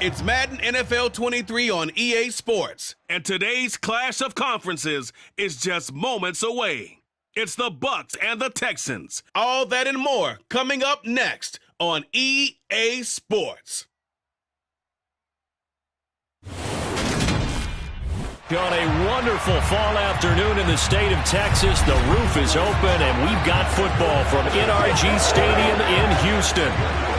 It's Madden NFL 23 on EA Sports, and today's clash of conferences is just moments away. It's the Bucs and the Texans. All that and more coming up next on EA Sports. On a wonderful fall afternoon in the state of Texas, the roof is open and we've got football from NRG Stadium in Houston.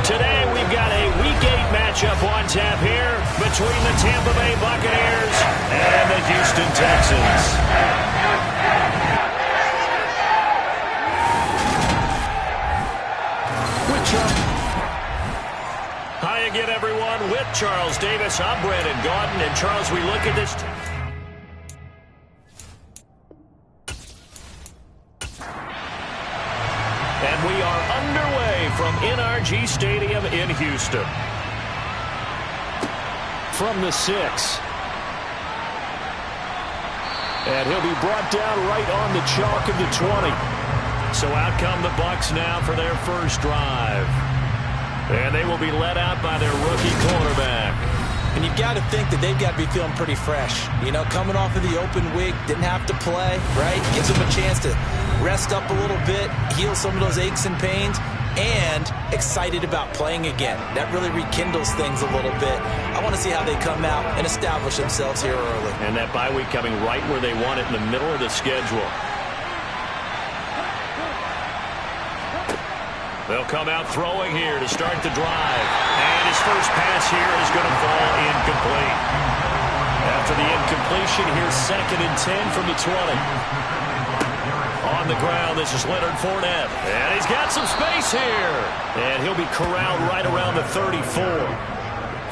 Today we've got a Week 8 matchup on tap here between the Tampa Bay Buccaneers and the Houston Texans. Hi again, everyone. With Charles Davis, I'm Brandon Gaudin. And Charles, we look at this. And we are underway from NRG Stadium in Houston. From the 6. And he'll be brought down right on the chalk of the 20. So out come the Bucs now for their first drive. And they will be led out by their rookie quarterback. And you've got to think that they've got to be feeling pretty fresh. You know, coming off of the open week, didn't have to play, right? Gives them a chance to rest up a little bit, heal some of those aches and pains, and excited about playing again. That really rekindles things a little bit. I want to see how they come out and establish themselves here early. And that bye week coming right where they want it in the middle of the schedule. They'll come out throwing here to start the drive. And his first pass here is going to fall incomplete. After the incompletion, here's 2nd and 10 from the 20. On the ground, this is Leonard Fournette. And he's got some space here. And he'll be corralled right around the 34.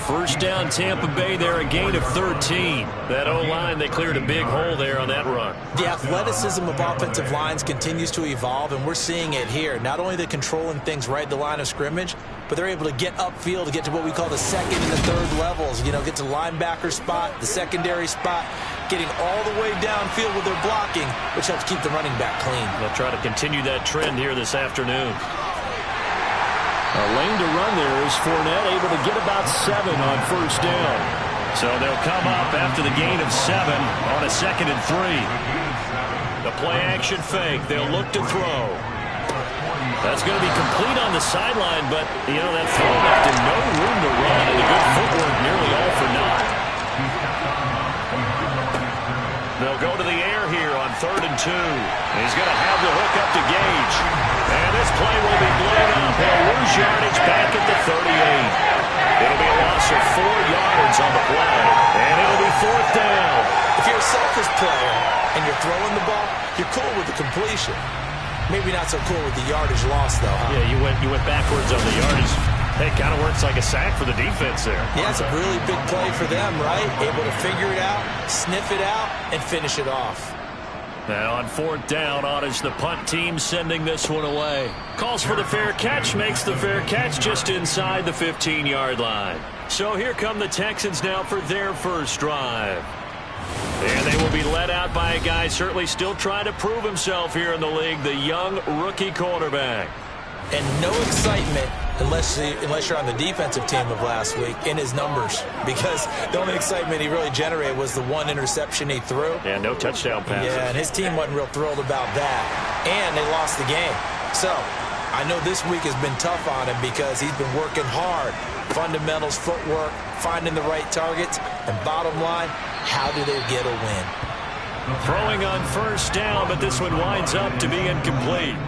First down, Tampa Bay there, a gain of 13. That O-line, they cleared a big hole there on that run. The athleticism of offensive lines continues to evolve, and we're seeing it here. Not only they're controlling things right at the line of scrimmage, but they're able to get upfield to get to what we call the 2nd and the 3rd levels. You know, get to linebacker spot, the secondary spot, getting all the way downfield with their blocking, which helps keep the running back clean. They'll try to continue that trend here this afternoon. A lane to run there is Fournette, able to get about 7 on first down. So they'll come up after the gain of 7 on a 2nd and 3. The play action fake. They'll look to throw. That's going to be complete on the sideline, but, you know, that throw left him no room to run, and the good footwork nearly all for naught. They'll go to the air here on 3rd and 2. He's going to have the hook up to Gage. And this play will be blown up. He'll lose yardage back at the 38. It'll be a loss of 4 yards on the play. And it'll be 4th down. If you're a selfish player and you're throwing the ball, you're cool with the completion. Maybe not so cool with the yardage loss, though, huh? Yeah, you went backwards on the yardage. Hey, it kind of works like a sack for the defense there. Yeah, it's a really big play for them, right? Able to figure it out, sniff it out, and finish it off. Now on 4th down, on is the punt team sending this one away. Calls for the fair catch, makes the fair catch just inside the 15-yard line. So here come the Texans now for their first drive. And they will be led out by a guy certainly still trying to prove himself here in the league, the young rookie quarterback. And no excitement unless you're on the defensive team of last week in his numbers, because the only excitement he really generated was the 1 interception he threw. Yeah, no touchdown passes. Yeah, and his team wasn't real thrilled about that. And they lost the game. So I know this week has been tough on him because he's been working hard. Fundamentals, footwork, finding the right targets, and bottom line, how do they get a win? Throwing on first down, but this one winds up to be incomplete.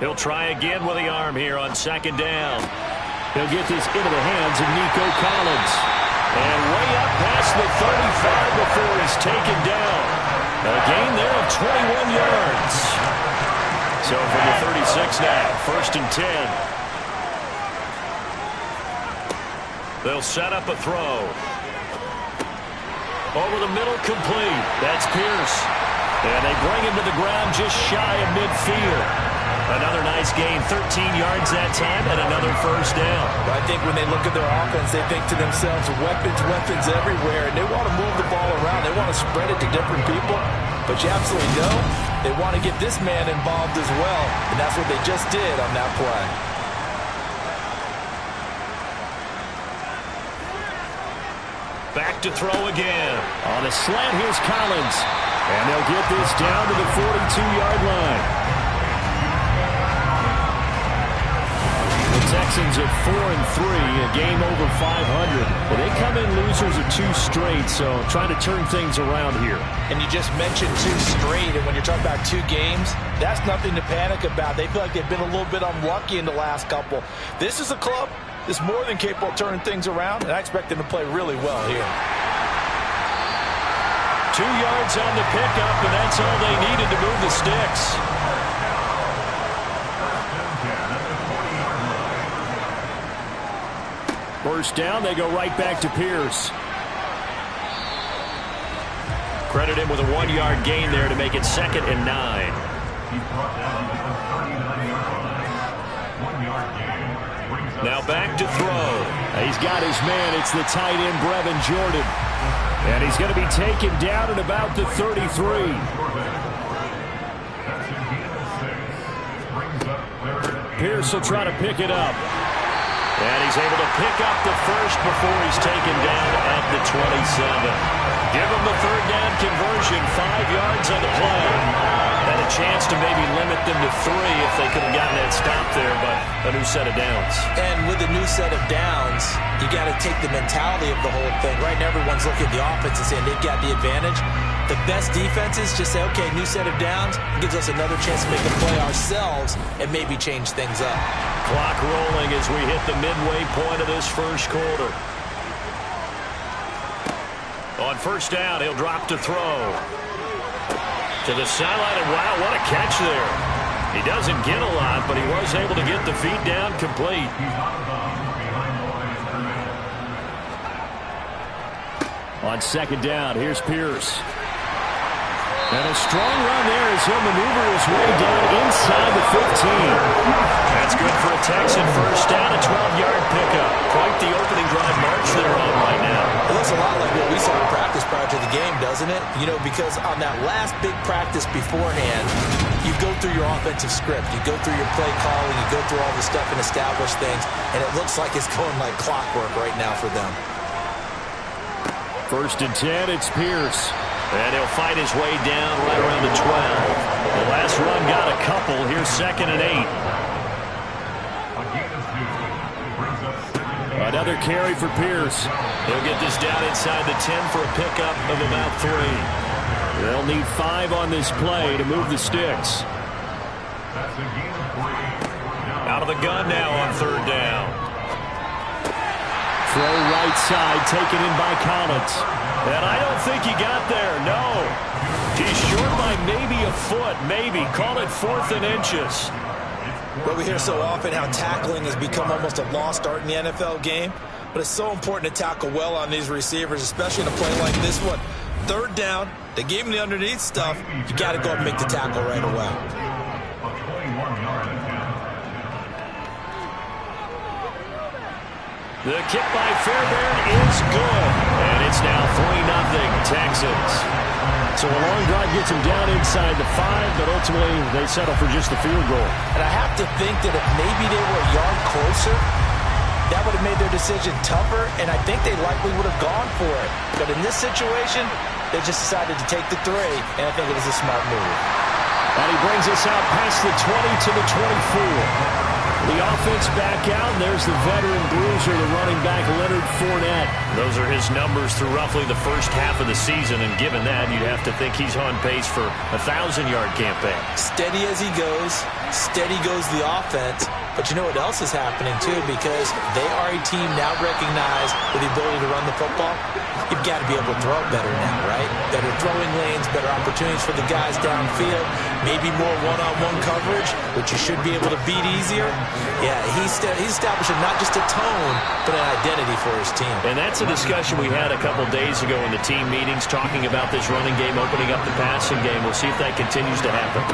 He'll try again with the arm here on 2nd down. He'll get this into the hands of Nico Collins. And way up past the 35 before he's taken down. A gain there of 21 yards. So from the 36 now, 1st and 10. They'll set up a throw. Over the middle, complete. That's Pierce. And they bring him to the ground just shy of midfield. Another nice gain, 13 yards that time, and another first down. I think when they look at their offense, they think to themselves, weapons everywhere, and they want to move the ball around. They want to spread it to different people, but you absolutely know they want to get this man involved as well, and that's what they just did on that play. back to throw again. On a slant, here's Collins. And they'll get this down to the 42-yard line. The Texans at 4-3, a game over 500. But they come in losers of 2 straight, so trying to turn things around here. And you just mentioned 2 straight, and when you're talking about 2 games, that's nothing to panic about. They feel like they've been a little bit unlucky in the last couple. This is a club that's more than capable of turning things around, and I expect them to play really well here. 2 yards on the pickup, and that's all they needed to move the sticks. First down, they go right back to Pierce. Credit him with a 1-yard gain there to make it 2nd and 9. Now back to throw. He's got his man. It's the tight end, Brevin Jordan. And he's going to be taken down at about the 33. Pierce will try to pick it up. And he's able to pick up the first before he's taken down at the 27. Give him the 3rd down conversion, 5 yards on the play. Had a chance to maybe limit them to 3 if they could have gotten that stop there, but a new set of downs. And with a new set of downs, you got to take the mentality of the whole thing. Right now, everyone's looking at the offense and saying they've got the advantage. The best defenses just say, okay, new set of downs. It gives us another chance to make a play ourselves and maybe change things up. Clock rolling as we hit the midway point of this first quarter. On first down, he'll drop to throw. To the sideline, and wow, what a catch there. He doesn't get a lot, but he was able to get the feet down complete. On 2nd down, here's Pierce. And a strong run there as he'll maneuver his way down inside the 15. That's good for a Texan first down, a 12-yard pickup. Quite the opening drive march they're on right now. It looks a lot like what we saw in practice prior to the game, doesn't it? You know, because on that last big practice beforehand, you go through your offensive script. You go through your play calling. You go through all the stuff and establish things. And it looks like it's going like clockwork right now for them. 1st and 10, it's Pierce. And he'll fight his way down right around the 12. The last run got a couple. Here's 2nd and 8. Another carry for Pierce. He'll get this down inside the 10 for a pickup of about 3. They'll need 5 on this play to move the sticks. Out of the gun now on 3rd down. Throw right side, taken in by Collins. And I don't think he got there, no. He's short by maybe a foot, maybe. Call it 4th and inches. But we hear so often how tackling has become almost a lost art in the NFL game. But it's so important to tackle well on these receivers, especially in a play like this one. 3rd down, they gave him the underneath stuff. You got to go and make the tackle right away. The kick by Fairbairn is good. And it's now 3-0 Texans. So a long drive gets them down inside the 5, but ultimately they settle for just the field goal. And I have to think that if maybe they were a yard closer, that would have made their decision tougher, and I think they likely would have gone for it. But in this situation, they just decided to take the 3, and I think it was a smart move. And he brings us out past the 20 to the 24. The offense back out, and there's the veteran bruiser, the running back, Leonard Fournette. Those are his numbers through roughly the first half of the season, and given that, you'd have to think he's on pace for a 1,000-yard campaign. Steady as he goes, steady goes the offense. But you know what else is happening, too, because they are a team now recognized with the ability to run the football. You've got to be able to throw it better now, right? Better throwing lanes, better opportunities for the guys downfield, maybe more one-on-one coverage, which you should be able to beat easier. Yeah, he's establishing not just a tone, but an identity for his team. And that's a discussion we had a couple days ago in the team meetings, talking about this running game, opening up the passing game. We'll see if that continues to happen.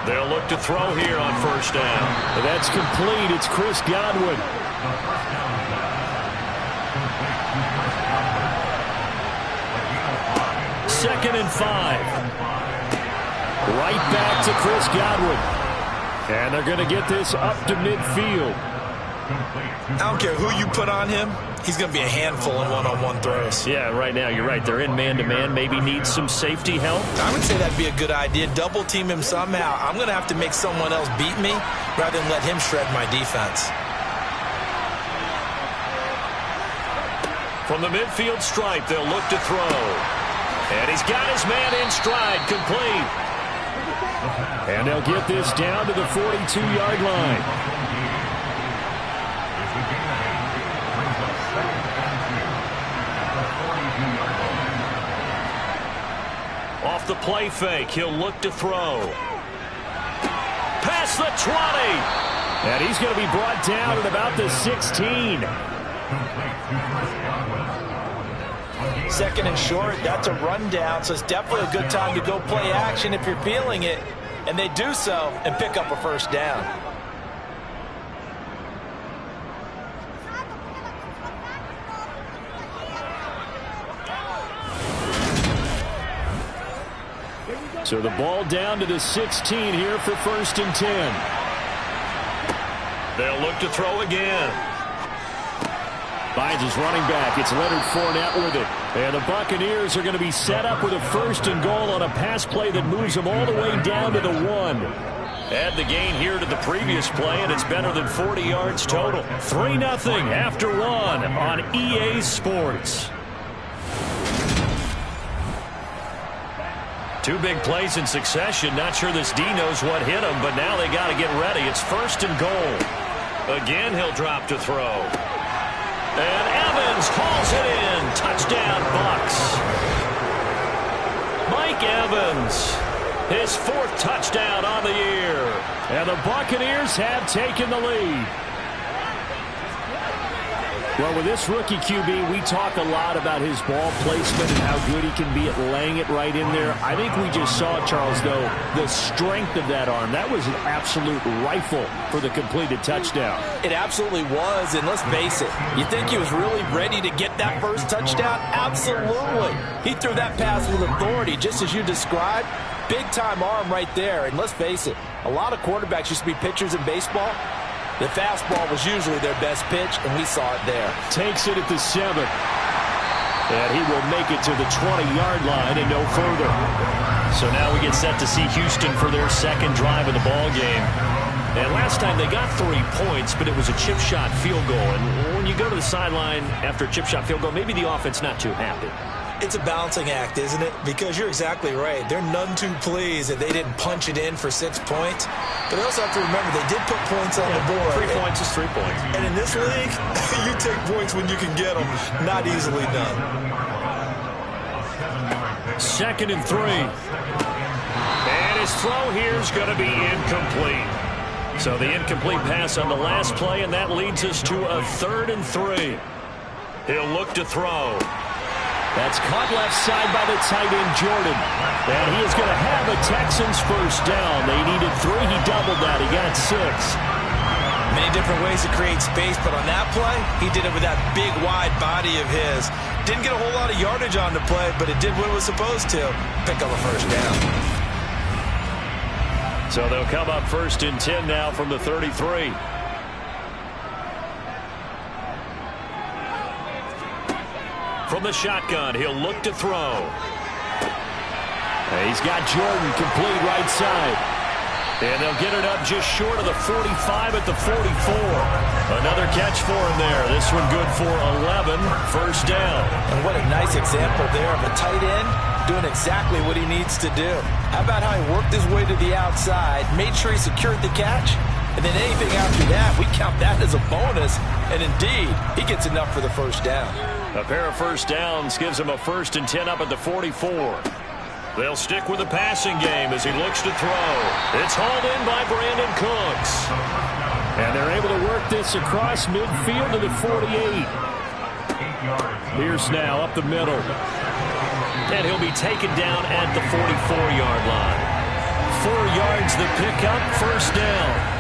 They'll look to throw here on first down. That's complete. It's Chris Godwin. Second and 5. Right back to Chris Godwin. And they're going to get this up to midfield. I don't care who you put on him, he's going to be a handful in one-on-one throws. Yeah, right now you're right. They're in man-to-man. Maybe needs some safety help. I would say that'd be a good idea. Double team him somehow. I'm going to have to make someone else beat me rather than let him shred my defense. From the midfield stripe, they'll look to throw. And he's got his man in stride, complete. And they'll get this down to the 42-yard line. Off the play fake, he'll look to throw. Past the 20. And he's going to be brought down at about the 16. Second and short, that's a rundown, so it's definitely a good time to go play action if you're feeling it. And they do so and pick up a first down. So the ball down to the 16 here for 1st and 10. They'll look to throw again. Finds his running back. It's Leonard Fournette with it. And the Buccaneers are going to be set up with a 1st and goal on a pass play that moves them all the way down to the 1. Add the gain here to the previous play, and it's better than 40 yards total. 3-0 after 1 on EA Sports. Two big plays in succession. Not sure this D knows what hit him, but now they got to get ready. It's 1st and goal. Again, he'll drop to throw. And Evans hauls it in. Touchdown, Bucs. Mike Evans, his 4th touchdown on the year. And the Buccaneers have taken the lead. Well, with this rookie QB, we talk a lot about his ball placement and how good he can be at laying it right in there. I think we just saw, Charles, though, the strength of that arm. That was an absolute rifle for the completed touchdown. It absolutely was, and let's face it, you think he was really ready to get that first touchdown? Absolutely. He threw that pass with authority, just as you described. Big-time arm right there, and let's face it, a lot of quarterbacks used to be pitchers in baseball. The fastball was usually their best pitch, and we saw it there. Takes it at the 7. And he will make it to the 20-yard line and no further. So now we get set to see Houston for their 2nd drive of the ball game. And last time they got 3 points, but it was a chip shot field goal. And when you go to the sideline after a chip shot field goal, maybe the offense not too happy. It's a balancing act, isn't it? Because you're exactly right. They're none too pleased that they didn't punch it in for 6 points. But they also have to remember they did put points on the board. 3 points is 3 points. And in this league, you take points when you can get them. Not easily done. 2nd and 3. And his throw here is going to be incomplete. So the incomplete pass on the last play, and that leads us to a 3rd and 3. He'll look to throw. That's caught left side by the tight end, Jordan. And he is going to have a Texans first down. They needed 3. He doubled that. He got 6. Many different ways to create space, but on that play, he did it with that big, wide body of his. Didn't get a whole lot of yardage on the play, but it did what it was supposed to. Pick up a first down. So they'll come up 1st and 10 now from the 33. From the shotgun, he'll look to throw. He's got Jordan complete right side. And they'll get it up just short of the 45 at the 44. Another catch for him there. This one good for 11. First down. And what a nice example there of a tight end doing exactly what he needs to do. How about how he worked his way to the outside, made sure he secured the catch, and then anything after that, we count that as a bonus. And indeed, he gets enough for the first down. A pair of first downs gives him a 1st and 10 up at the 44. They'll stick with the passing game as he looks to throw. It's hauled in by Brandon Cooks. And they're able to work this across midfield to the 48. Pierce now up the middle. And he'll be taken down at the 44-yard line. 4 yards the pickup, first down.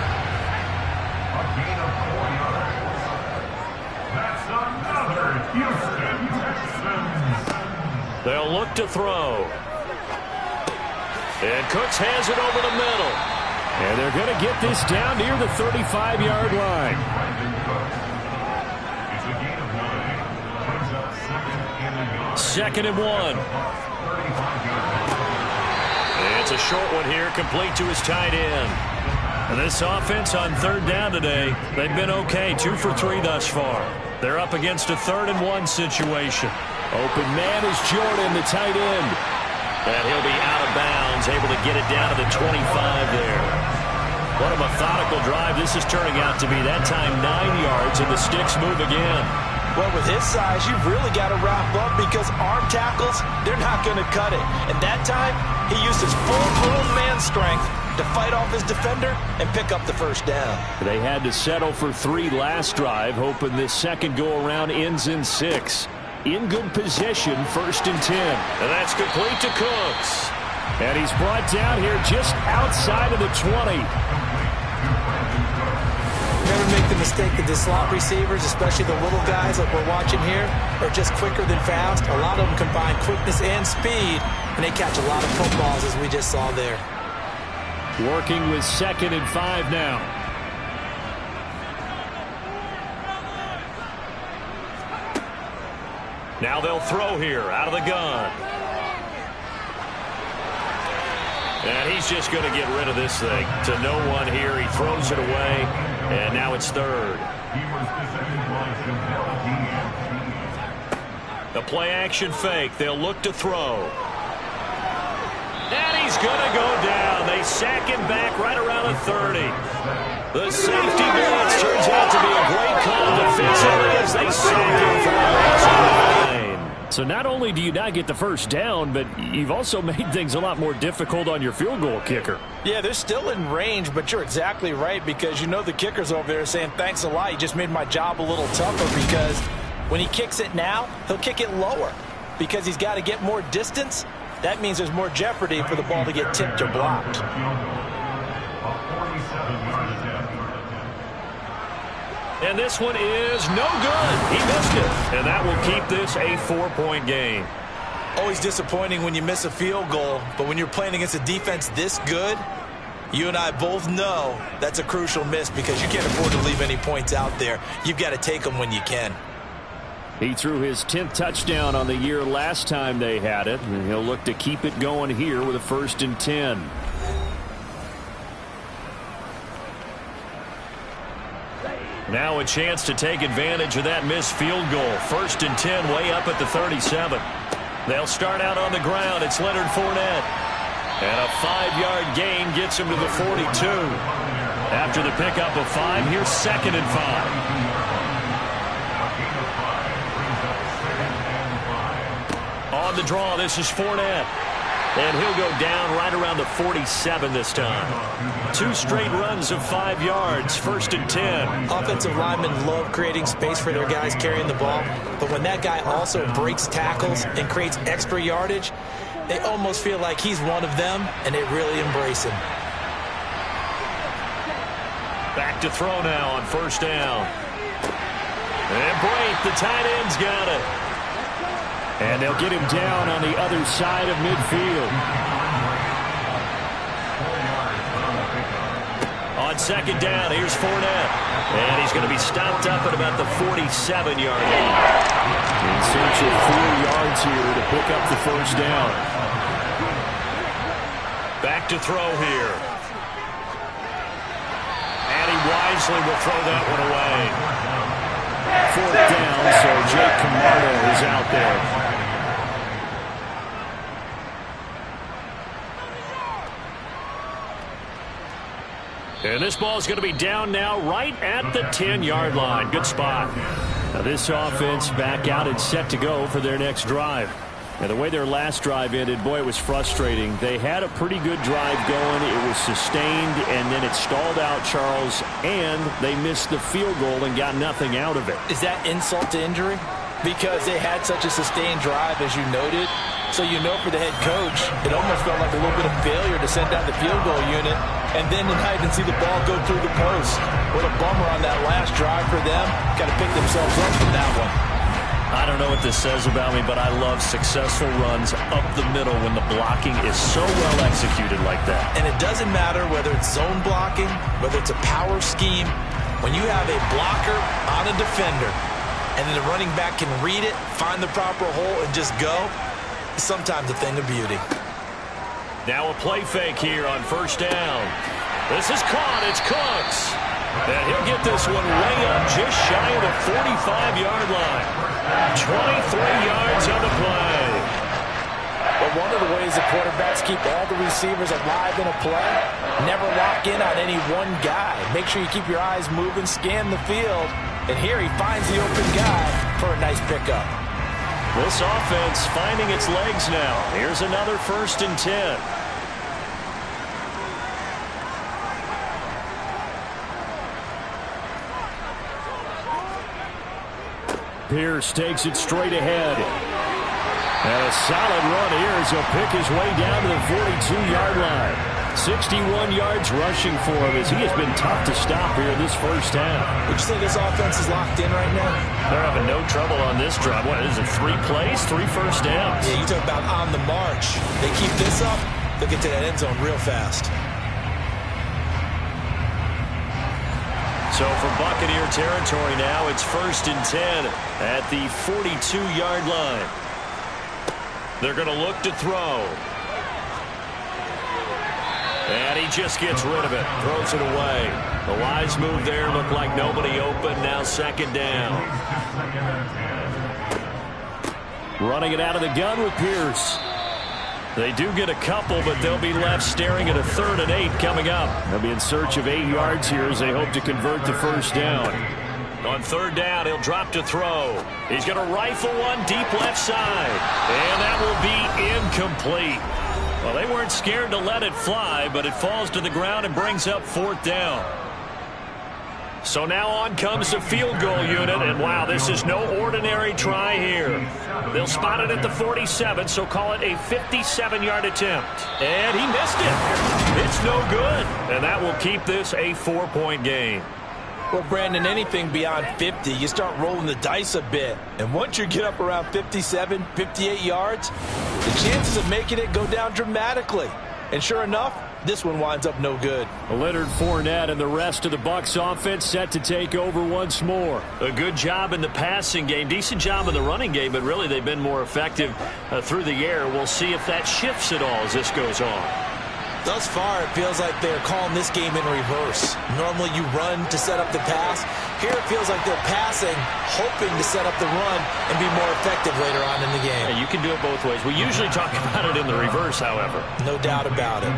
They'll look to throw. And Cooks has it over the middle. And they're going to get this down near the 35-yard line. 2nd and 1. It's a short one here, complete to his tight end. And this offense on 3rd down today, they've been okay, 2 for 3 thus far. They're up against a 3rd and 1 situation. Open man is Jordan, the tight end. And he'll be out of bounds, able to get it down to the 25 there. What a methodical drive this is turning out to be. That time 9 yards, and the sticks move again. Well, with his size, you've really got to wrap up because arm tackles, they're not going to cut it. And that time, he used his full grown man strength to fight off his defender and pick up the 1st down. They had to settle for 3 last drive, hoping this second go-around ends in 6. In good position, 1st and 10. And that's complete to Cooks. And he's brought down here just outside of the 20. Never make the mistake that the slot receivers, especially the little guys like we're watching here, are just quicker than fast. A lot of them combine quickness and speed, and they catch a lot of footballs, as we just saw there. Working with 2nd and 5 now. Now they'll throw here out of the gun. And he's just going to get rid of this thing. To no one here. He throws it away. And now it's 3rd. The play action fake. They'll look to throw. And he's going to go down. They sack him back right around the 30. The safety blitz turns out to be a great call defensively as they sack him from the line. So not only do you not get the 1st down, but you've also made things a lot more difficult on your field goal kicker. Yeah, they're still in range, but you're exactly right because you know the kicker's over there saying, thanks a lot, you just made my job a little tougher because when he kicks it now, he'll kick it lower because he's got to get more distance. That means there's more jeopardy for the ball to get tipped or blocked. And this one is no good. He missed it. And that will keep this a 4-point game. Always disappointing when you miss a field goal, but when you're playing against a defense this good, you and I both know that's a crucial miss because you can't afford to leave any points out there. You've got to take them when you can. He threw his 10th touchdown on the year last time they had it, and he'll look to keep it going here with a 1st and 10. Now a chance to take advantage of that missed field goal. 1st and 10 way up at the 37. They'll start out on the ground. It's Leonard Fournette. And a 5-yard gain gets him to the 42. After the pickup of 5, here's 2nd and 5. On the draw, this is Fournette. And he'll go down right around the 47 this time. 2 straight runs of 5 yards, 1st and 10. Offensive linemen love creating space for their guys carrying the ball. But when that guy also breaks tackles and creates extra yardage, they almost feel like he's one of them, and they really embrace him. Back to throw now on 1st down. And Brate, the tight end's got it. And they'll get him down on the other side of midfield. On 2nd down, here's Fournette. And he's going to be stopped up at about the 47-yard line. In search of 4 yards here to pick up the 1st down. Back to throw here. And he wisely will throw that one away. 4th down, so Jake Camarda is out there. And this ball is going to be down now right at the 10-yard line. Good spot. Now this offense back out and set to go for their next drive. Now the way their last drive ended, boy, it was frustrating. They had a pretty good drive going. It was sustained, and then it stalled out, Charles, and they missed the field goal and got nothing out of it. Is that insult to injury? Because they had such a sustained drive, as you noted. So you know for the head coach, it almost felt like a little bit of failure to send out the field goal unit and then tonight and see the ball go through the post. What a bummer on that last drive for them. Got to pick themselves up from that one. I don't know what this says about me, but I love successful runs up the middle when the blocking is so well executed like that. And it doesn't matter whether it's zone blocking, whether it's a power scheme. When you have a blocker on a defender, and then the running back can read it, find the proper hole, and just go, it's sometimes a thing of beauty. Now a play fake here on first down. This is caught. It's Cooks. And he'll get this one way up just shy of the 45-yard line. 23 yards on the play. But one of the ways the quarterbacks keep all the receivers alive in a play, never lock in on any one guy. Make sure you keep your eyes moving, scan the field. And here he finds the open guy for a nice pickup. This offense finding its legs now. Here's another 1st and 10. Pierce takes it straight ahead. And a solid run here as he'll pick his way down to the 42-yard line. 61 yards rushing for him as he has been tough to stop here in this first half. Would you say this offense is locked in right now? They're having no trouble on this drive. What is it, 3 plays, 3 first downs? Yeah, you talk about on the march. They keep this up, they'll get to that end zone real fast. So for Buccaneer territory now, it's 1st and 10 at the 42-yard line. They're going to look to throw. And he just gets rid of it, throws it away. The wise move there, looked like nobody open, now 2nd down. Running it out of the gun with Pierce. They do get a couple, but they'll be left staring at a 3rd and 8 coming up. They'll be in search of 8 yards here as they hope to convert the first down. On 3rd down, he'll drop to throw. He's going to rifle one deep left side. And that will be incomplete. Well, they weren't scared to let it fly, but it falls to the ground and brings up 4th down. So now on comes the field goal unit, and wow, this is no ordinary try here. They'll spot it at the 47, so call it a 57-yard attempt. And he missed it. It's no good, and that will keep this a 4-point game. Well, Brandon, anything beyond 50, you start rolling the dice a bit. And once you get up around 57, 58 yards, the chances of making it go down dramatically. And sure enough, this one winds up no good. Leonard Fournette and the rest of the Bucs offense set to take over once more. A good job in the passing game, decent job in the running game, but really they've been more effective through the air. We'll see if that shifts at all as this goes on. Thus far, it feels like they're calling this game in reverse. Normally you run to set up the pass. Here it feels like they're passing, hoping to set up the run and be more effective later on in the game. Yeah, you can do it both ways. We usually talk about it in the reverse, however. No doubt about it.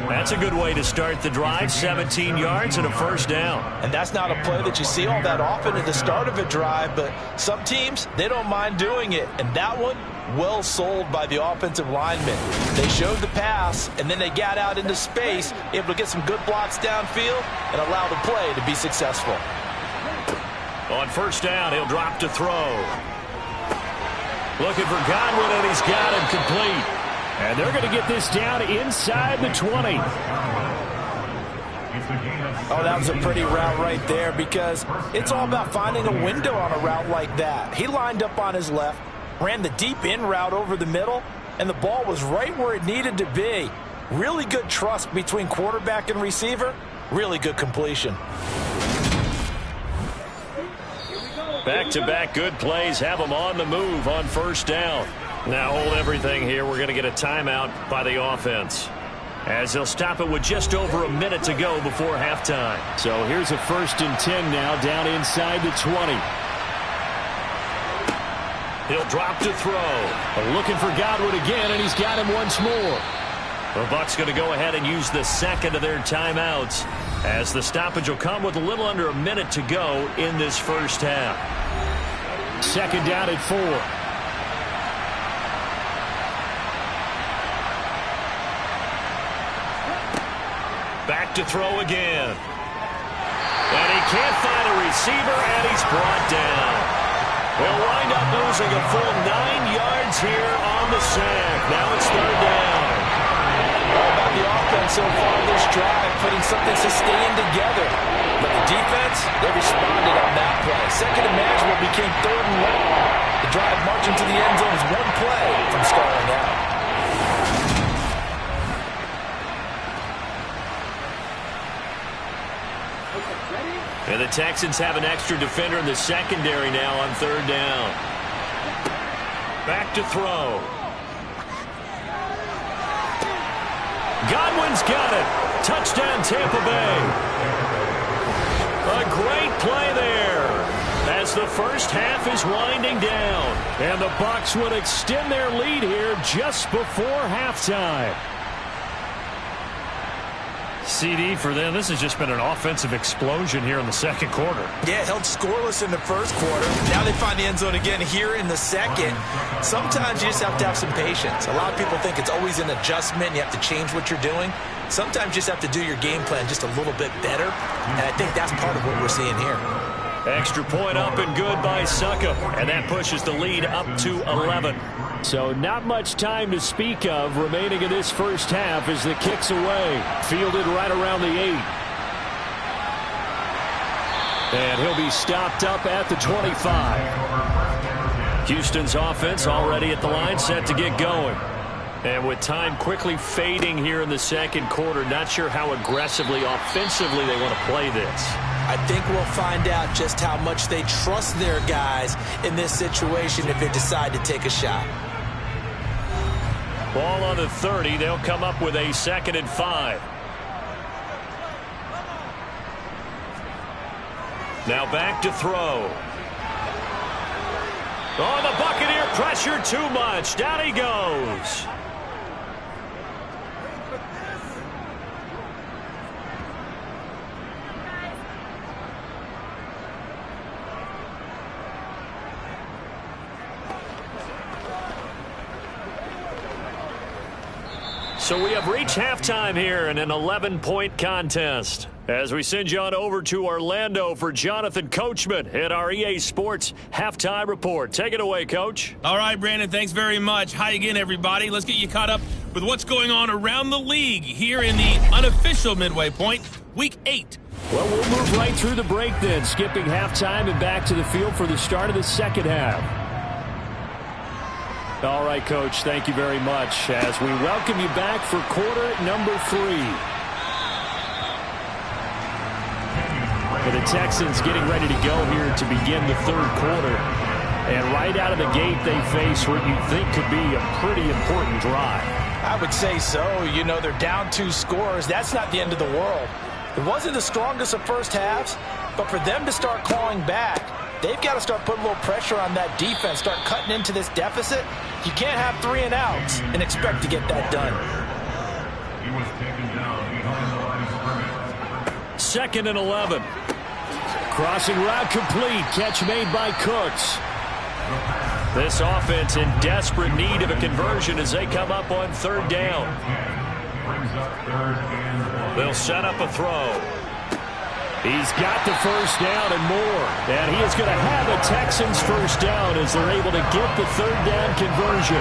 That's a good way to start the drive. 17 yards and a 1st down. And that's not a play that you see all that often at the start of a drive, but some teams, they don't mind doing it. And that one, well sold by the offensive linemen. They showed the pass, and then they got out into space, able to get some good blocks downfield and allow the play to be successful. On 1st down, he'll drop to throw. Looking for Godwin, and he's got him complete. And they're going to get this down inside the 20. Oh, that was a pretty route right there because it's all about finding a window on a route like that. He lined up on his left, ran the deep in route over the middle, and the ball was right where it needed to be. Really good trust between quarterback and receiver. Really good completion. Back-to-back good plays have them on the move on 1st down. Now hold everything here. We're going to get a timeout by the offense, as they'll stop it with just over a minute to go before halftime. So here's a 1st and 10 now down inside the 20. He'll drop to throw. Looking for Godwin again, and he's got him once more. The Bucs going to go ahead and use the 2nd of their timeouts, as the stoppage will come with a little under a minute to go in this first half. 2nd down at 4. Back to throw again. And he can't find a receiver, and he's brought down. They'll wind up losing a full 9 yards here on the sack. Now it's 3rd down. All about the offense so far this drive, putting something sustained together. But the defense, they responded on that play. 2nd and manageable became 3rd and long. The drive marching to the end zone is one play from stalling out. And And the Texans have an extra defender in the secondary now on third down. Back to throw. Godwin's got it. Touchdown, Tampa Bay. A great play there as the first half is winding down. And the Bucs would extend their lead here just before halftime. CD for them. This has just been an offensive explosion here in the second quarter. Yeah, held scoreless in the first quarter. Now they find the end zone again here in the second. Sometimes you just have to have some patience. A lot of people think it's always an adjustment. You have to change what you're doing. Sometimes you just have to do your game plan just a little bit better. And I think that's part of what we're seeing here. Extra point up and good by Suckup. And that pushes the lead up to 11. So not much time to speak of remaining in this first half as the kick's away. Fielded right around the 8. And he'll be stopped up at the 25. Houston's offense already at the line, set to get going. And with time quickly fading here in the second quarter, not sure how aggressively, offensively they want to play this. I think we'll find out just how much they trust their guys in this situation if they decide to take a shot. Ball on the 30. They'll come up with a 2nd and 5. Now back to throw. Oh, the Buccaneer pressure too much. Down he goes. So we have reached halftime here in an 11-point contest. As we send you on over to Orlando for Jonathan Coachman at our EA Sports Halftime Report. Take it away, Coach. All right, Brandon, thanks very much. Hi again, everybody. Let's get you caught up with what's going on around the league here in the unofficial midway point, Week 8. Well, we'll move right through the break then, skipping halftime and back to the field for the start of the second half. All right, Coach, thank you very much as we welcome you back for quarter number 3. For the Texans getting ready to go here to begin the third quarter. And right out of the gate, they face what you think could be a pretty important drive. I would say so. You know, they're down 2 scores. That's not the end of the world. It wasn't the strongest of first halves, but for them to start clawing back, they've got to start putting a little pressure on that defense, start cutting into this deficit. You can't have 3 and outs and expect to get that done. 2nd and 11. Crossing route complete. Catch made by Cooks. This offense in desperate need of a conversion as they come up on third down. They'll set up a throw. He's got the first down and more. And he is going to have a Texans first down as they're able to get the third down conversion.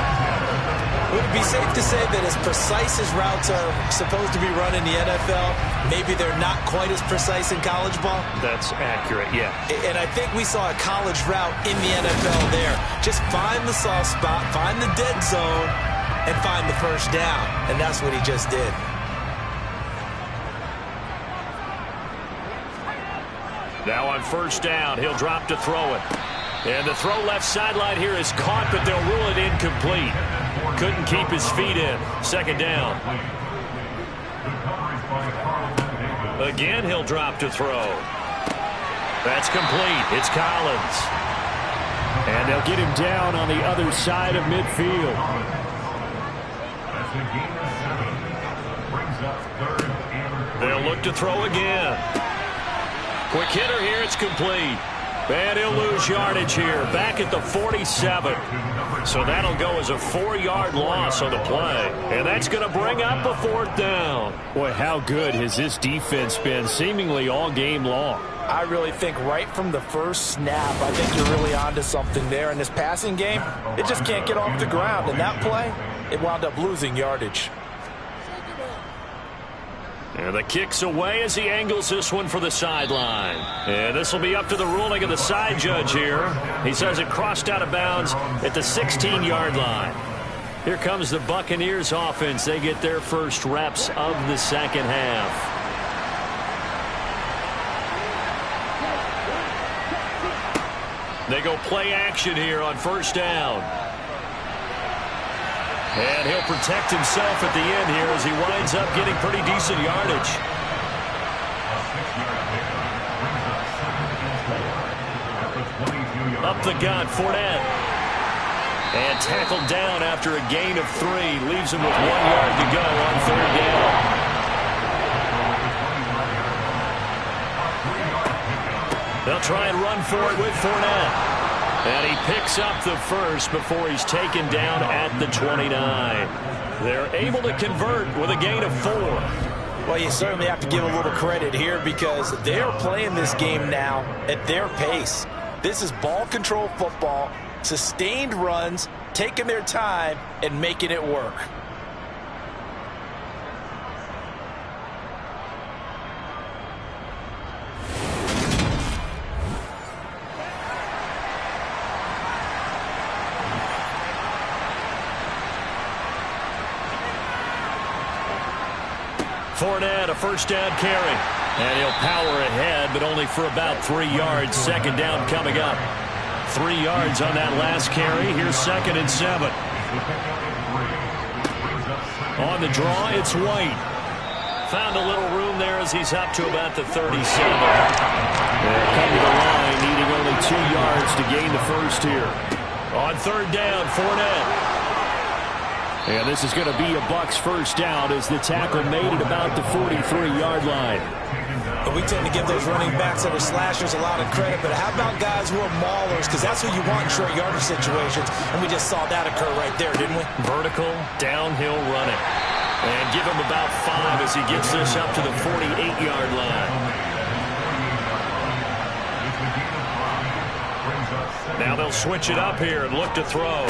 Would it be safe to say that as precise as routes are supposed to be run in the NFL, maybe they're not quite as precise in college ball? That's accurate, yeah. And I think we saw a college route in the NFL there. Just find the soft spot, find the dead zone, and find the first down. And that's what he just did. Now on first down, he'll drop to throw it. And the throw left sideline here is caught, but they'll rule it incomplete. Couldn't keep his feet in. Second down. Again, he'll drop to throw. That's complete. It's Collins. And they'll get him down on the other side of midfield. They'll look to throw again. Quick hitter here. It's complete. And he'll lose yardage here. Back at the 47. So that'll go as a 4-yard loss on the play. And that's going to bring up a 4th down. Boy, how good has this defense been seemingly all game long? I really think right from the first snap, I think you're really onto something there. In this passing game, it just can't get off the ground. And that play, it wound up losing yardage. And the kick's away as he angles this one for the sideline. And this will be up to the ruling of the side judge here. He says it crossed out of bounds at the 16-yard line. Here comes the Buccaneers offense. They get their first reps of the second half. They go play action here on first down. And he'll protect himself at the end here as he winds up getting pretty decent yardage. Up the gut, Fournette. And tackled down after a gain of 3. Leaves him with 1 yard to go on third down. They'll try and run for it with Fournette. And he picks up the first before he's taken down at the 29. They're able to convert with a gain of 4. Well, you certainly have to give a little credit here because they're playing this game now at their pace. This is ball control football, sustained runs, taking their time and making it work. Fournette, a first down carry. And he'll power ahead, but only for about 3 yards. Second down coming up. 3 yards on that last carry. Here's 2nd and 7. On the draw, it's White. Found a little room there as he's up to about the 37. They'll come to the line, needing only 2 yards to gain the first here. On third down, Fournette. And this is going to be a Bucs first down as the tackle made at about the 43-yard line. But we tend to give those running backs that are slashers a lot of credit, but how about guys who are maulers? Because that's who you want in short yardage situations, and we just saw that occur right there, didn't we? Vertical, downhill running. And give him about 5 as he gets this up to the 48-yard line. Now they'll switch it up here and look to throw.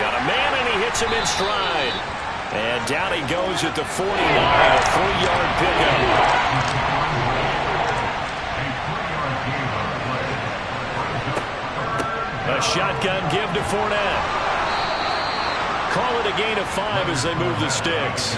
Got a man, and he hits him in stride. And down he goes at the 49, a 3-yard pickup. A shotgun give to Fournette. Call it a gain of 5 as they move the sticks.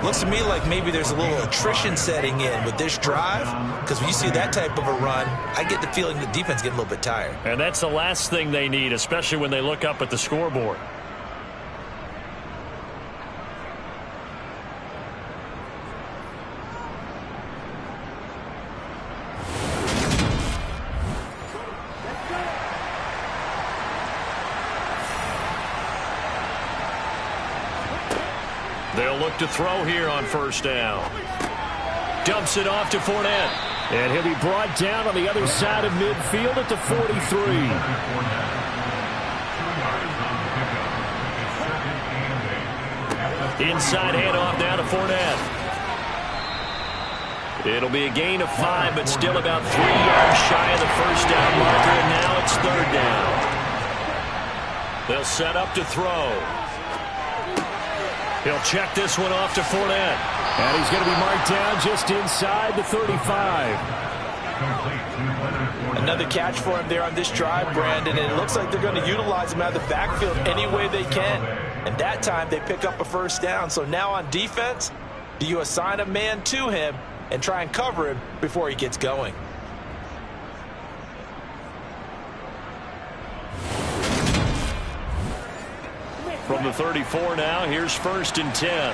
Looks to me like maybe there's a little attrition setting in with this drive, because when you see that type of a run, I get the feeling the defense getting a little bit tired. And that's the last thing they need, especially when they look up at the scoreboard. They'll look to throw here on first down. Dumps it off to Fournette. And he'll be brought down on the other side of midfield at the 43. Inside handoff down to Fournette. It'll be a gain of 5, but still about 3 yards shy of the first down marker, and now it's third down. They'll set up to throw. He'll check this one off to Fournette. And he's going to be marked down just inside the 35. Another catch for him there on this drive, Brandon, and it looks like they're going to utilize him out of the backfield any way they can. And that time they pick up a first down. So now on defense, do you assign a man to him and try and cover him before he gets going? From the 34 now, here's 1st and 10.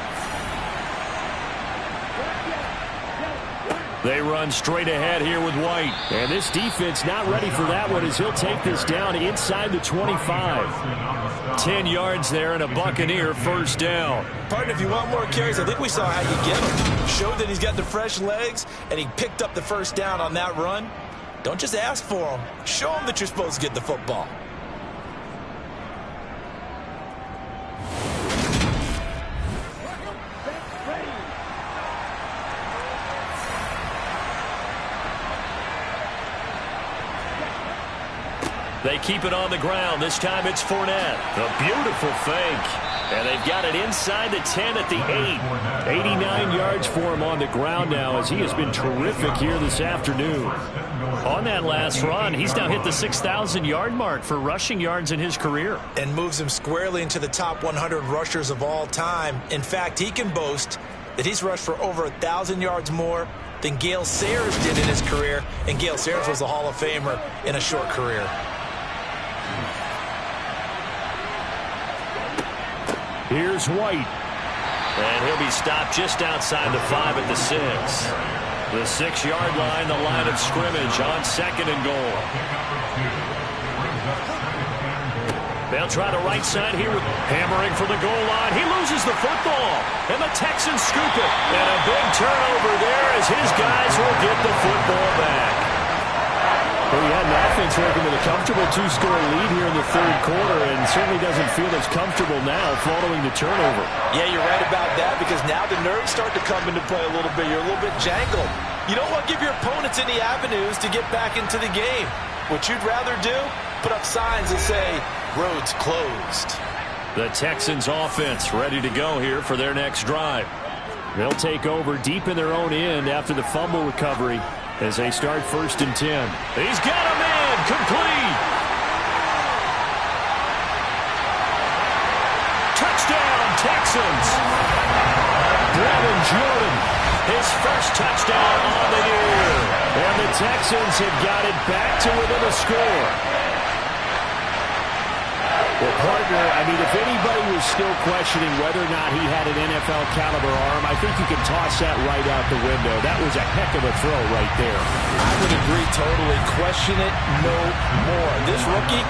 They run straight ahead here with White. And this defense not ready for that one as he'll take this down inside the 25. 10 yards there and a Buccaneer first down. Partner, if you want more carries, I think we saw how you get him. Showed that he's got the fresh legs, and he picked up the first down on that run. Don't just ask for him. Show him that you're supposed to get the football. They keep it on the ground. This time it's Fournette. A beautiful fake. And they've got it inside the 10 at the 8. 89 yards for him on the ground now as he has been terrific here this afternoon. On that last run, he's now hit the 6,000-yard mark for rushing yards in his career. And moves him squarely into the top 100 rushers of all time. In fact, he can boast that he's rushed for over 1,000 yards more than Gale Sayers did in his career, and Gale Sayers was a Hall of Famer in a short career. Here's White. And he'll be stopped just outside the 5 at the 6. The 6-yard line, the line of scrimmage on 2nd and goal. They'll try the right side here with hammering for the goal line. He loses the football, and the Texans scoop it. And a big turnover there as his guys will get the football back. Well, he had an offense working with a comfortable 2-score lead here in the 3rd quarter and certainly doesn't feel as comfortable now following the turnover. Yeah, you're right about that because now the nerves start to come into play a little bit. You're a little bit jangled. You don't want to give your opponents any avenues to get back into the game. What you'd rather do, put up signs that say, roads closed. The Texans offense ready to go here for their next drive. They'll take over deep in their own end after the fumble recovery as they start 1st and 10. He's got a man complete. Touchdown, Texans. Brevin Jordan, his first touchdown on the year. And the Texans have got it back to within a score. Well, partner, I mean, if anybody was still questioning whether or not he had an NFL-caliber arm, I think you can toss that right out the window. That was a heck of a throw right there. I would agree totally. Question it no more. This rookie,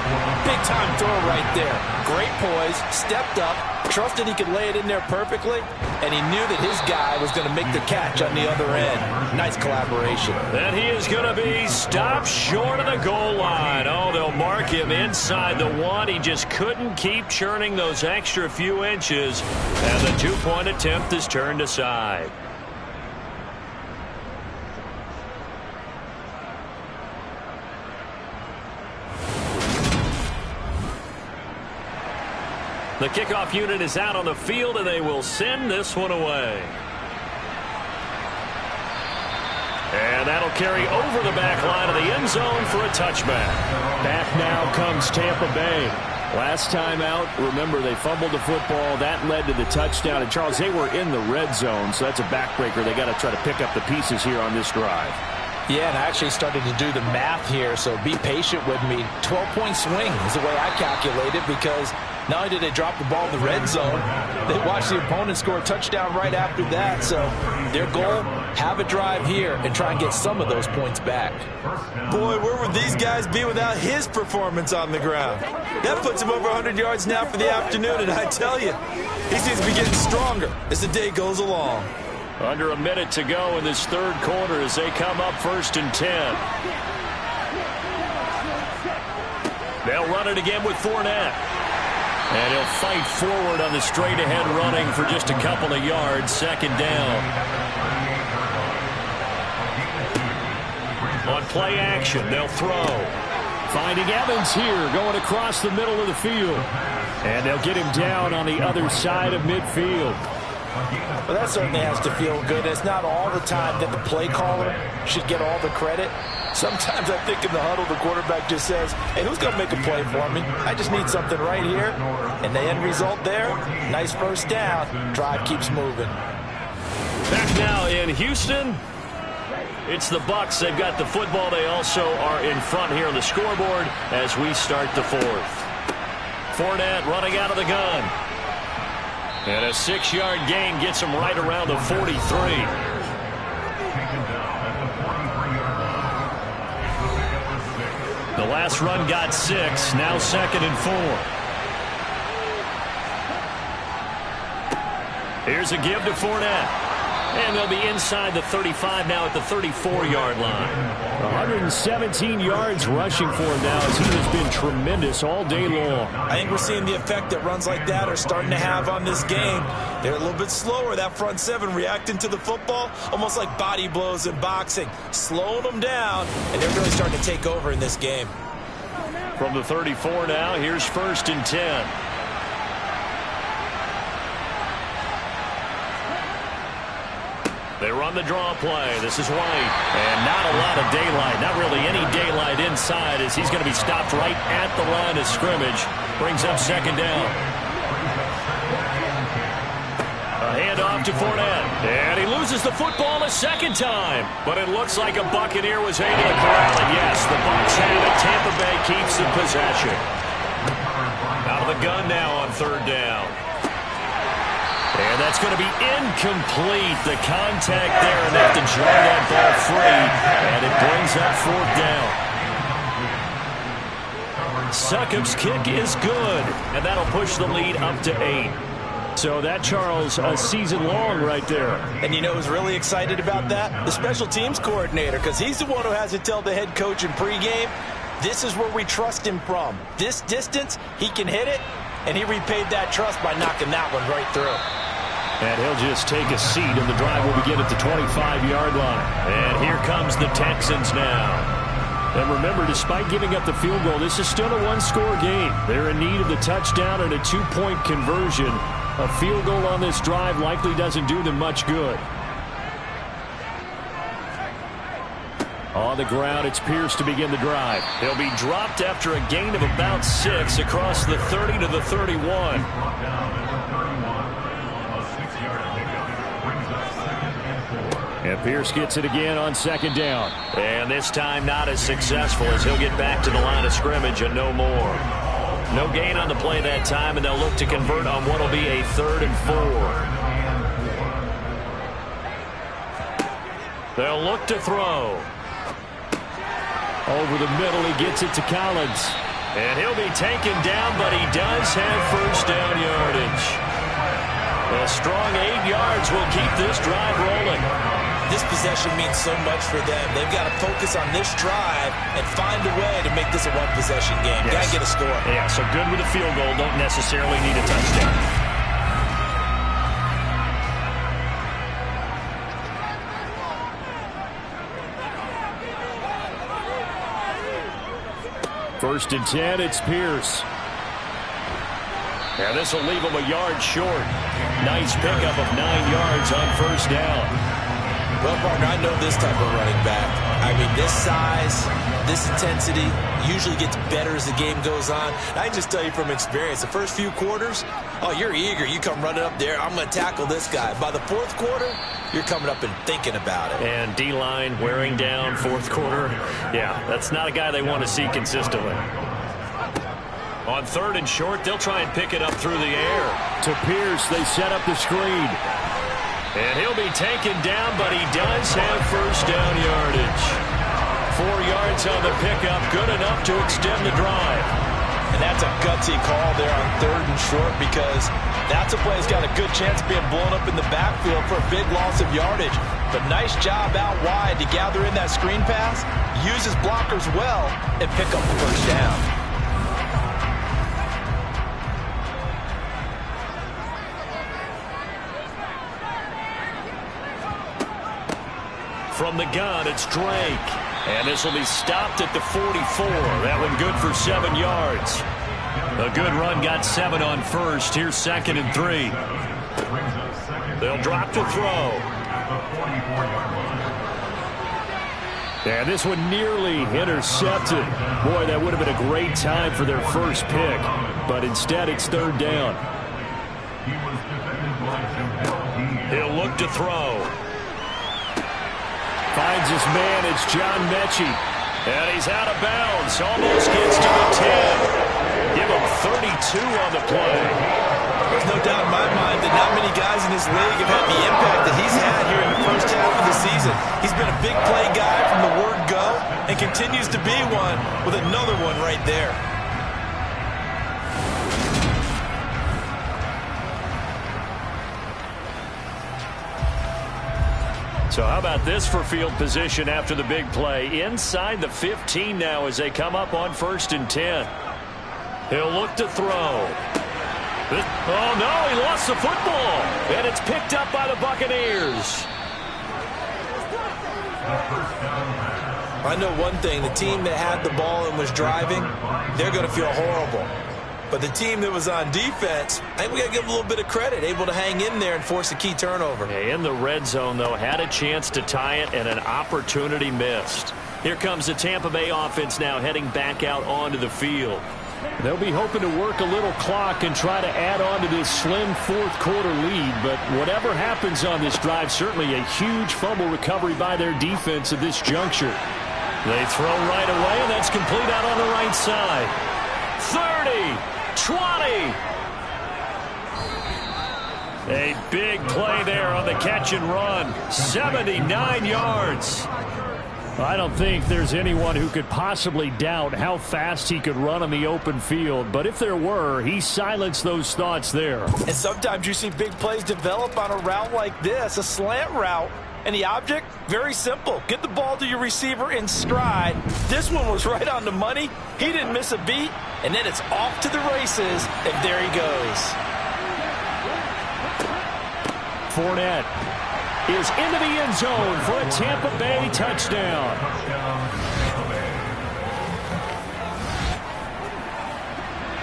big-time throw right there. Great poise, stepped up, trusted he could lay it in there perfectly, and he knew that his guy was going to make the catch on the other end. Nice collaboration. And he is going to be stopped short of the goal line. Oh, they'll mark him inside the 1. He just couldn't keep churning those extra few inches, and the 2-point attempt is turned aside. The kickoff unit is out on the field, and they will send this one away. And that'll carry over the back line of the end zone for a touchback. Back now comes Tampa Bay. Last time out, remember, they fumbled the football. That led to the touchdown. And, Charles, they were in the red zone, so that's a backbreaker. They got to try to pick up the pieces here on this drive. Yeah, and I actually started to do the math here, so be patient with me. 12-point swing is the way I calculate it because not only did they drop the ball in the red zone, they watched the opponent score a touchdown right after that. So their goal, have a drive here and try and get some of those points back. Boy, where would these guys be without his performance on the ground? That puts him over 100 yards now for the afternoon, and I tell you, he seems to be getting stronger as the day goes along. Under a minute to go in this 3rd quarter as they come up 1st and 10. They'll run it again with Fournette. And he'll fight forward on the straight-ahead running for just a couple of yards. 2nd down. On play action, they'll throw. Finding Evans here, going across the middle of the field. And they'll get him down on the other side of midfield. Well, that certainly has to feel good. It's not all the time that the play caller should get all the credit. Sometimes I think in the huddle, the quarterback just says, hey, who's going to make a play for me? I just need something right here. And the end result there, nice 1st down. Drive keeps moving. Back now in Houston, it's the Bucs. They've got the football. They also are in front here on the scoreboard as we start the 4th. Fournette running out of the gun. And a 6-yard gain gets him right around the 43. The last run got 6. Now 2nd and 4. Here's a give to Fournette. And they'll be inside the 35 now at the 34-yard line. 117 yards rushing for him now as he has been tremendous all day long. I think we're seeing the effect that runs like that are starting to have on this game. They're a little bit slower, that front 7, reacting to the football, almost like body blows in boxing, slowing them down, and they're really starting to take over in this game. From the 34 now, here's 1st and 10. They run the draw play. This is White. And not a lot of daylight. Not really any daylight inside as he's going to be stopped right at the line of scrimmage. Brings up 2nd down. A handoff off to Fournette. And he loses the football a second time. But it looks like a Buccaneer was able to corral it. Yes, the Bucs have it. Tampa Bay keeps the possession. Out of the gun now on third down. And that's going to be incomplete. The contact there, and they have to draw that ball free. And it brings up fourth down. Succop's kick is good, and that'll push the lead up to 8. So that, Charles, a season long right there. And you know who's really excited about that? The special teams coordinator, because he's the one who has to tell the head coach in pregame, this is where we trust him from. This distance, he can hit it, and he repaid that trust by knocking that one right through. And he'll just take a seat, and the drive will begin at the 25-yard line. And here comes the Texans now. And remember, despite giving up the field goal, this is still a one-score game. They're in need of the touchdown and a two-point conversion. A field goal on this drive likely doesn't do them much good. On the ground, it's Pierce to begin the drive. He'll be dropped after a gain of about 6 across the 30 to the 31. And Pierce gets it again on second down. And this time not as successful as he'll get back to the line of scrimmage and no more. No gain on the play that time, and they'll look to convert on what will be a 3rd and 4. They'll look to throw. Over the middle, he gets it to Collins. And he'll be taken down, but he does have first down yardage. A strong 8 yards will keep this drive rolling. This possession means so much for them. They've got to focus on this drive and find a way to make this a one-possession game. Yes. Got to get a score. Yeah, so good with a field goal. Don't necessarily need a touchdown. First and 10, it's Pierce. And this will leave him a yard short. Nice pickup of 9 yards on first down. Well, partner, I know this type of running back. I mean, this size, this intensity usually gets better as the game goes on. I can just tell you from experience, the first few quarters, oh, you're eager. You come running up there, I'm going to tackle this guy. By the fourth quarter, you're coming up and thinking about it. And D-line wearing down fourth quarter. Yeah, that's not a guy they want to see consistently. On 3rd and short, they'll try and pick it up through the air. To Pierce, they set up the screen. And he'll be taken down, but he does have first down yardage. 4 yards on the pickup, good enough to extend the drive. And that's a gutsy call there on 3rd and short, because that's a play that's got a good chance of being blown up in the backfield for a big loss of yardage. But nice job out wide to gather in that screen pass, use his blockers well, and pick up the first down. From the gun, it's Drake. And this will be stopped at the 44. That one good for 7 yards. A good run got 7 on first. Here's 2nd and 3. They'll drop to throw. And this one nearly intercepted. Boy, that would have been a great time for their first pick. But instead, it's 3rd down. He'll look to throw. Finds his man, it's John Mechie. And he's out of bounds, almost gets to the 10. Give him 32 on the play. There's no doubt in my mind that not many guys in this league have had the impact that he's had here in the first half of the season. He's been a big play guy from the word go and continues to be one with another one right there. So how about this for field position after the big play? Inside the 15 now as they come up on 1st and 10. He'll look to throw. Oh, no, he lost the football. And it's picked up by the Buccaneers. I know one thing. The team that had the ball and was driving, they're going to feel horrible. But the team that was on defense, I think we got to give them a little bit of credit, able to hang in there and force a key turnover. In the red zone, though, had a chance to tie it and an opportunity missed. Here comes the Tampa Bay offense now heading back out onto the field. They'll be hoping to work a little clock and try to add on to this slim fourth-quarter lead. But whatever happens on this drive, certainly a huge fumble recovery by their defense at this juncture. They throw right away, and that's complete out on the right side. 30, 20. A big play there on the catch and run. 79 yards. I don't think there's anyone who could possibly doubt how fast he could run on the open field. But if there were, he silenced those thoughts there. And sometimes you see big plays develop on a route like this, a slant route. And the object, very simple. Get the ball to your receiver in stride. This one was right on the money. He didn't miss a beat. And then it's off to the races. And there he goes. Fournette is into the end zone for a Tampa Bay touchdown.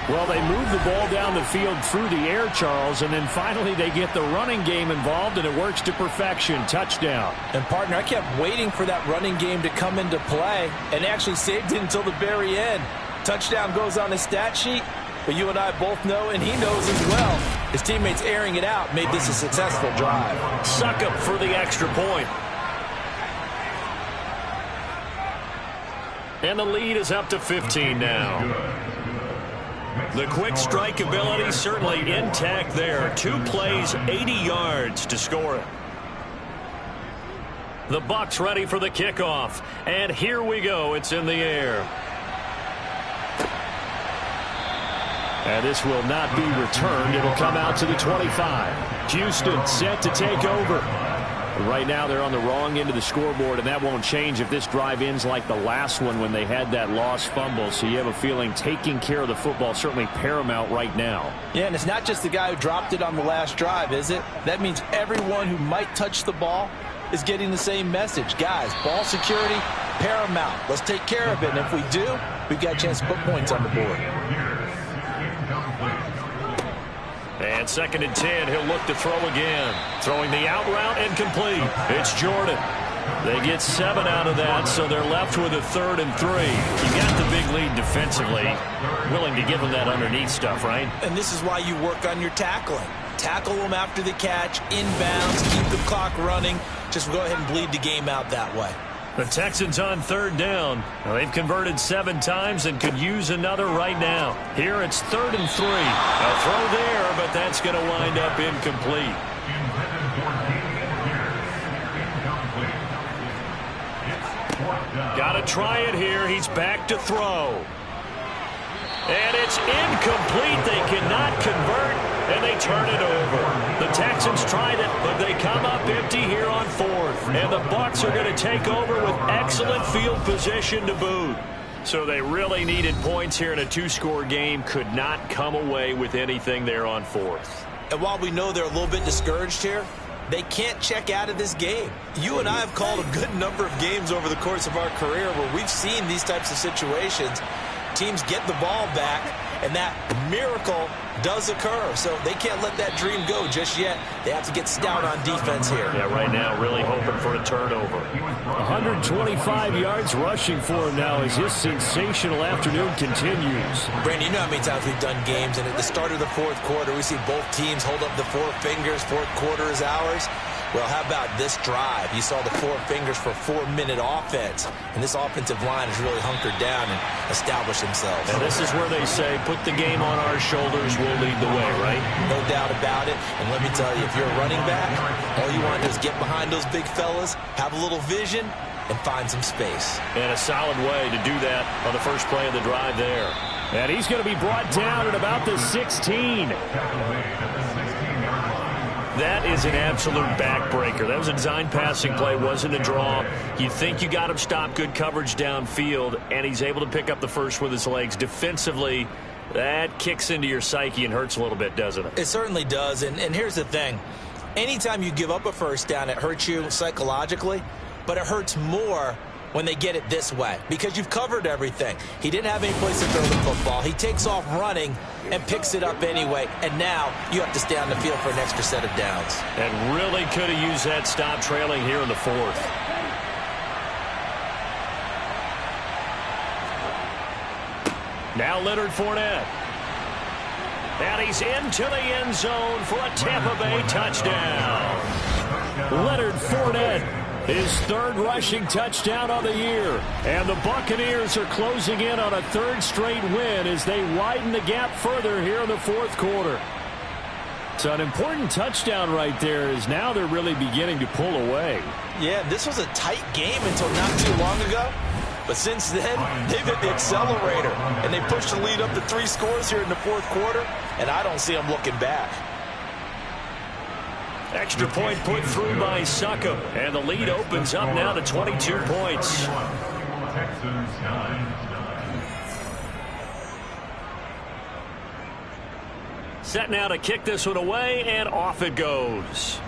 Well, they move the ball down the field through the air, Charles, and then finally they get the running game involved, and it works to perfection. Touchdown. And, partner, I kept waiting for that running game to come into play and actually saved it until the very end. Touchdown goes on his stat sheet, but you and I both know, and he knows as well, his teammates airing it out made this a successful drive. Suck up for the extra point. And the lead is up to 15 now. The quick strike ability certainly intact there. 2 plays, 80 yards to score it. The Bucs ready for the kickoff. And here we go. It's in the air. And this will not be returned. It'll come out to the 25. Houston set to take over. Right now they're on the wrong end of the scoreboard, and that won't change if this drive ends like the last one when they had that lost fumble. So you have a feeling taking care of the football certainly paramount right now. Yeah, and it's not just the guy who dropped it on the last drive, is it? That means everyone who might touch the ball is getting the same message. Guys, ball security, paramount. Let's take care of it, and if we do, we've got a chance to put points on the board. And 2nd and 10, he'll look to throw again. Throwing the out route and complete. It's Jordan. They get 7 out of that, so they're left with a 3rd and 3. You got the big lead defensively. Willing to give them that underneath stuff, right? And this is why you work on your tackling. Tackle them after the catch, inbounds, keep the clock running. Just go ahead and bleed the game out that way. The Texans on 3rd down. Well, they've converted 7 times and could use another right now. Here it's 3rd and 3. A throw there, but that's going to wind up incomplete. Got to try it here. He's back to throw. And it's incomplete. They cannot convert, and they turn it over. The Texans tried it, but they come up empty here on 4th. And the Bucs are going to take over with excellent field position to boot. So they really needed points here in a 2-score game. Could not come away with anything there on 4th. And while we know they're a little bit discouraged here, they can't check out of this game. You and I have called a good number of games over the course of our career where we've seen these types of situations. Teams get the ball back, and that miracle does occur. So they can't let that dream go just yet. They have to get stout on defense here. Yeah, right now really hoping for a turnover. 125 yards rushing for him now as his sensational afternoon continues. Brandon, you know how many times we've done games, and at the start of the 4th quarter, we see both teams hold up the 4 fingers, 4th quarter is ours. Well, how about this drive? You saw the 4 fingers for 4-minute offense, and this offensive line has really hunkered down and established themselves. And this is where they say, put the game on our shoulders, we'll lead the way, right? No doubt about it. And let me tell you, if you're a running back, all you want to do is get behind those big fellas, have a little vision, and find some space. And a solid way to do that on the first play of the drive there. And he's going to be brought down at about the 16. That is an absolute backbreaker. That was a design passing play, wasn't a draw. You think you got him stopped, good coverage downfield, and he's able to pick up the first with his legs. Defensively, that kicks into your psyche and hurts a little bit, doesn't it? It certainly does, and here's the thing. Anytime you give up a first down, it hurts you psychologically, but it hurts more when they get it this way because you've covered everything. He didn't have any place to throw the football. He takes off running and picks it up anyway, and now you have to stay on the field for an extra set of downs. And really could have used that stop trailing here in the 4th. Now Leonard Fournette. And he's into the end zone for a Tampa Bay touchdown. Leonard Fournette, his third rushing touchdown of the year. And the Buccaneers are closing in on a third straight win as they widen the gap further here in the fourth quarter. So an important touchdown right there is now they're really beginning to pull away. Yeah, this was a tight game until not too long ago. But since then, they've hit the accelerator, and they pushed the lead up to 3 scores here in the fourth quarter, and I don't see them looking back. Extra point put through by Succop, and the lead opens up now to 22 points. Set now to kick this one away, and off it goes.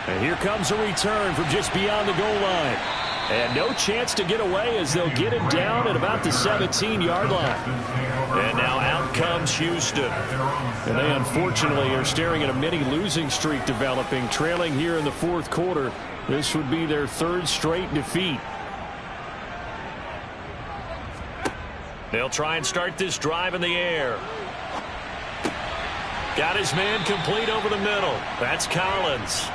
And here comes a return from just beyond the goal line. And no chance to get away as they'll get him down at about the 17-yard line. And now out comes Houston. And they unfortunately are staring at a mini losing streak developing, trailing here in the fourth quarter. This would be their third straight defeat. They'll try and start this drive in the air. Got his man complete over the middle. That's Collins.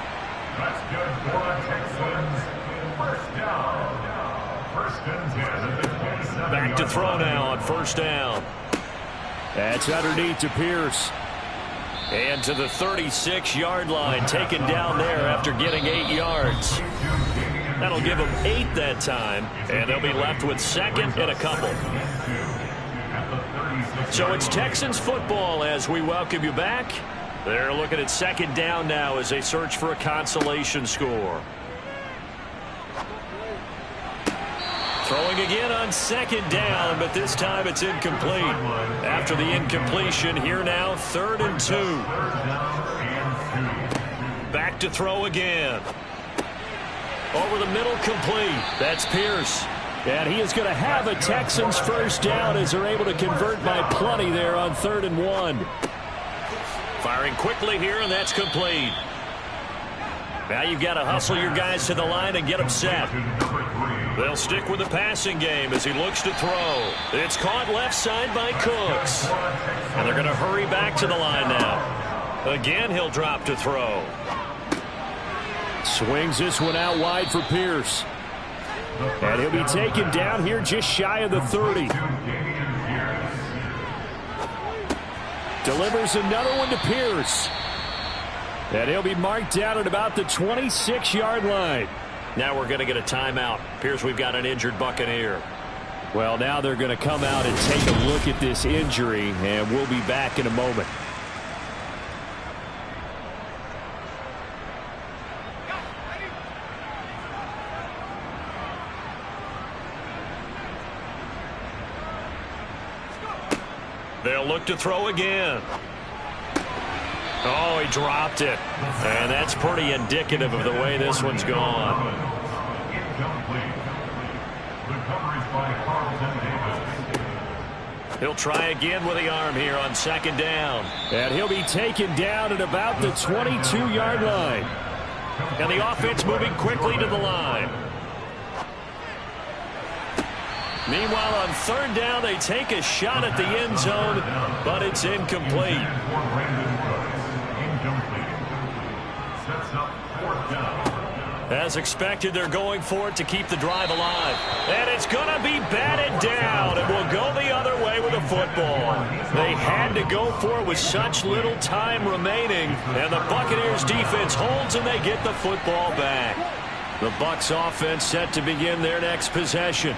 That's good for the Texans. First down. First and 10. Back to throw now on first down. That's underneath to Pierce. And to the 36-yard line, taken down there after getting 8 yards. That'll give them 8 that time, and they'll be left with second and a couple. So it's Texans football as we welcome you back. They're looking at second down now as they search for a consolation score. Throwing again on second down, but this time it's incomplete. After the incompletion, here now, 3rd and 2. Back to throw again. Over the middle, complete. That's Pierce. And he is going to have a Texans first down as they're able to convert by plenty there on 3rd and 1. Firing quickly here, and that's complete. Now you've got to hustle your guys to the line and get them set. They'll stick with the passing game as he looks to throw. It's caught left side by Cooks. And they're going to hurry back to the line now. Again, he'll drop to throw. Swings this one out wide for Pierce. And he'll be taken down here just shy of the 30. Delivers another one to Pierce. And he'll be marked down at about the 26-yard line. Now we're going to get a timeout. Pierce, we've got an injured Buccaneer. Well, now they're going to come out and take a look at this injury, and we'll be back in a moment. They'll look to throw again. Oh, he dropped it. And that's pretty indicative of the way this one's gone. He'll try again with the arm here on second down. And he'll be taken down at about the 22-yard line. And the offense moving quickly to the line. Meanwhile, on third down, they take a shot at the end zone, but it's incomplete. As expected, they're going for it to keep the drive alive. And it's going to be batted down, and will go the other way with the football. They had to go for it with such little time remaining, and the Buccaneers defense holds, and they get the football back. The Bucs offense set to begin their next possession.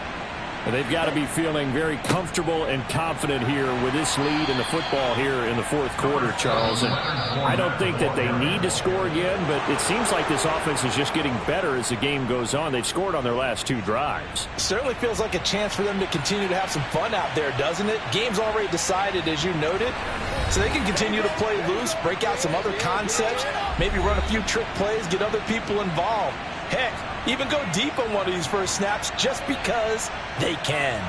And they've got to be feeling very comfortable and confident here with this lead in the football here in the fourth quarter, Charles. And I don't think that they need to score again, but it seems like this offense is just getting better as the game goes on. They've scored on their last 2 drives. Certainly feels like a chance for them to continue to have some fun out there, doesn't it? Game's already decided, as you noted. So they can continue to play loose, break out some other concepts, maybe run a few trick plays, get other people involved. Heck, even go deep on one of these first snaps just because they can.